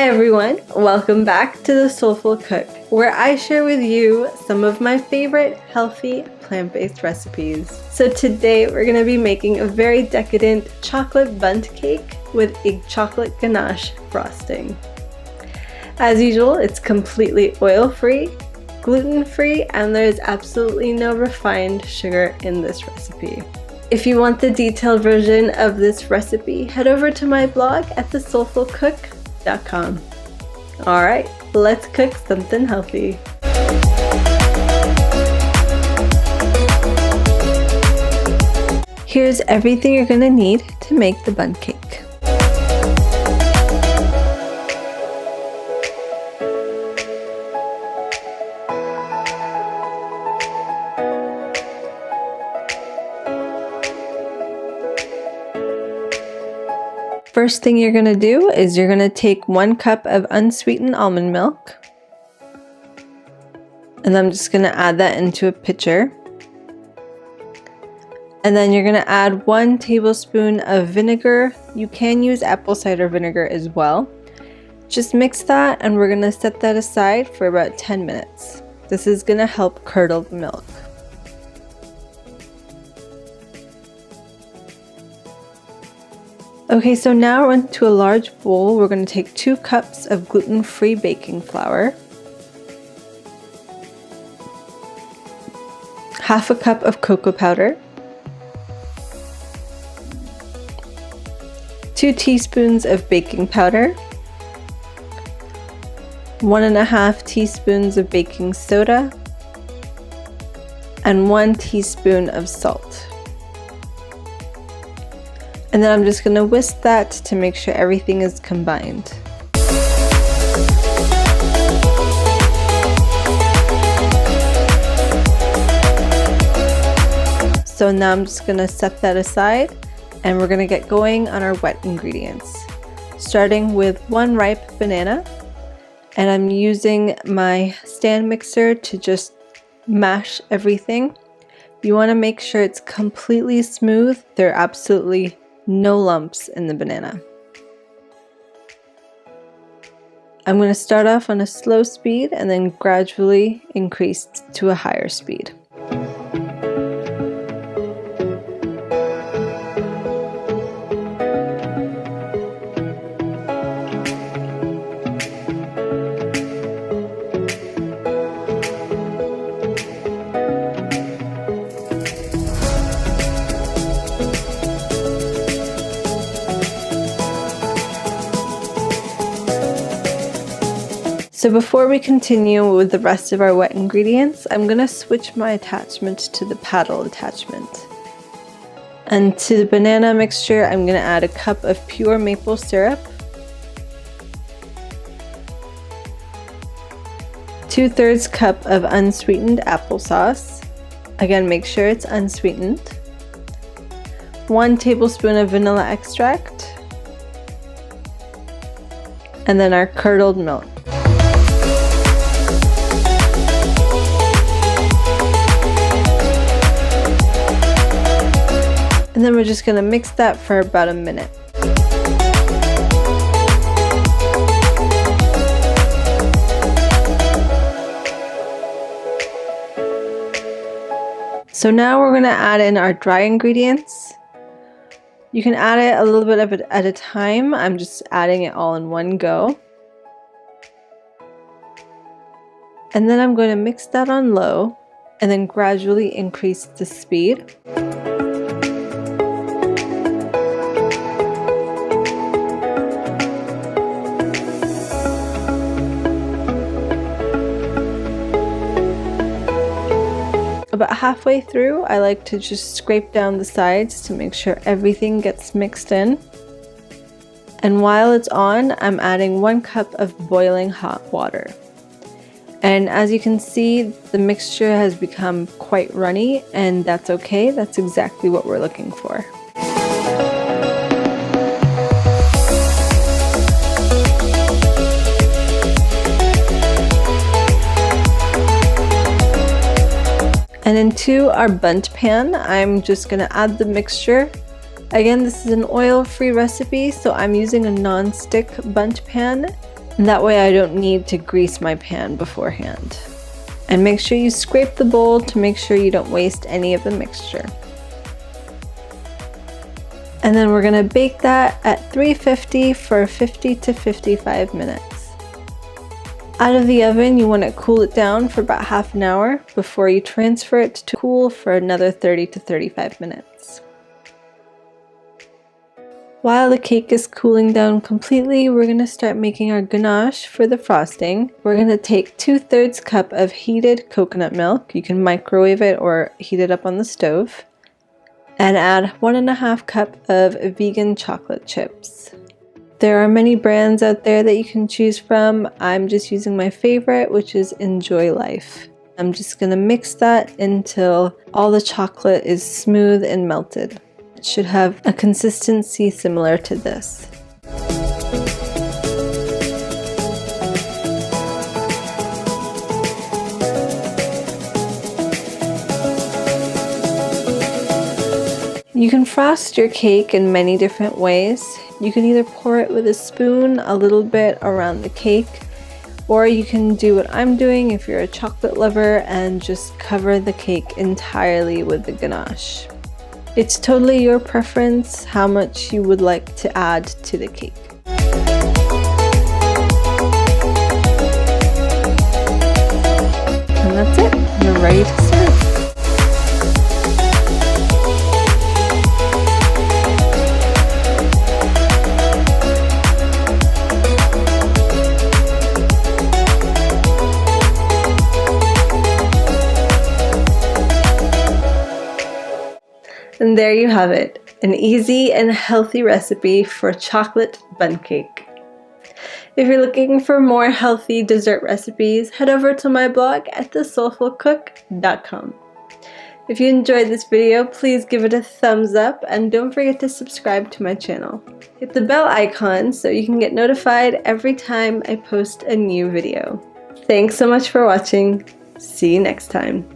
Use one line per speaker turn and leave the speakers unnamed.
Hi everyone, welcome back to the Soulful Cook, where I share with you some of my favorite healthy plant-based recipes. So today we're going to be making a very decadent chocolate bundt cake with a chocolate ganache frosting. As usual, it's completely oil-free, gluten-free, and there's absolutely no refined sugar in this recipe. If you want the detailed version of this recipe, head over to my blog at thesoulfulcook.com. Alright, let's cook something healthy. Here's everything you're going to need to make the bundt cake. First thing you're going to do is you're going to take 1 cup of unsweetened almond milk, and I'm just going to add that into a pitcher. And then you're going to add 1 tablespoon of vinegar. You can use apple cider vinegar as well. Just mix that, and we're going to set that aside for about 10 minutes. This is going to help curdle the milk. Okay, so now into a large bowl, we're going to take 2 cups of gluten-free baking flour, half a cup of cocoa powder, 2 teaspoons of baking powder, 1.5 teaspoons of baking soda, and 1 teaspoon of salt. And then I'm just going to whisk that to make sure everything is combined. So now I'm just going to set that aside, and we're going to get going on our wet ingredients. Starting with 1 ripe banana, and I'm using my stand mixer to just mash everything. You want to make sure it's completely smooth. There are absolutely no lumps in the banana. I'm going to start off on a slow speed and then gradually increase to a higher speed. So before we continue with the rest of our wet ingredients, I'm going to switch my attachment to the paddle attachment. And to the banana mixture, I'm going to add a cup of pure maple syrup, 2/3 cup of unsweetened applesauce. Again, make sure it's unsweetened. 1 tablespoon of vanilla extract, and then our curdled milk. And then we're just going to mix that for about a minute. So now we're going to add in our dry ingredients. You can add it a little bit of it at a time. I'm just adding it all in one go. And then I'm going to mix that on low and then gradually increase the speed. About halfway through, I like to just scrape down the sides to make sure everything gets mixed in. And while it's on, I'm adding 1 cup of boiling hot water. And as you can see, the mixture has become quite runny, and that's okay. That's exactly what we're looking for. And into our bundt pan, I'm just going to add the mixture. Again, this is an oil-free recipe, so I'm using a non-stick bundt pan. And that way I don't need to grease my pan beforehand. And make sure you scrape the bowl to make sure you don't waste any of the mixture. And then we're gonna bake that at 350 for 50 to 55 minutes. Out of the oven, you wanna cool it down for about half an hour before you transfer it to cool for another 30 to 35 minutes. While the cake is cooling down completely, we're gonna start making our ganache for the frosting. We're gonna take 2/3 cup of heated coconut milk. You can microwave it or heat it up on the stove. And add 1.5 cup of vegan chocolate chips. There are many brands out there that you can choose from. I'm just using my favorite, which is Enjoy Life. I'm just gonna mix that until all the chocolate is smooth and melted. It should have a consistency similar to this. You can frost your cake in many different ways. You can either pour it with a spoon a little bit around the cake, or you can do what I'm doing if you're a chocolate lover and just cover the cake entirely with the ganache. It's totally your preference how much you would like to add to the cake. And that's it. You're ready to serve. And there you have it, an easy and healthy recipe for chocolate bundt cake. If you're looking for more healthy dessert recipes, head over to my blog at thesoulfulcook.com. If you enjoyed this video, please give it a thumbs up and don't forget to subscribe to my channel. Hit the bell icon so you can get notified every time I post a new video. Thanks so much for watching. See you next time.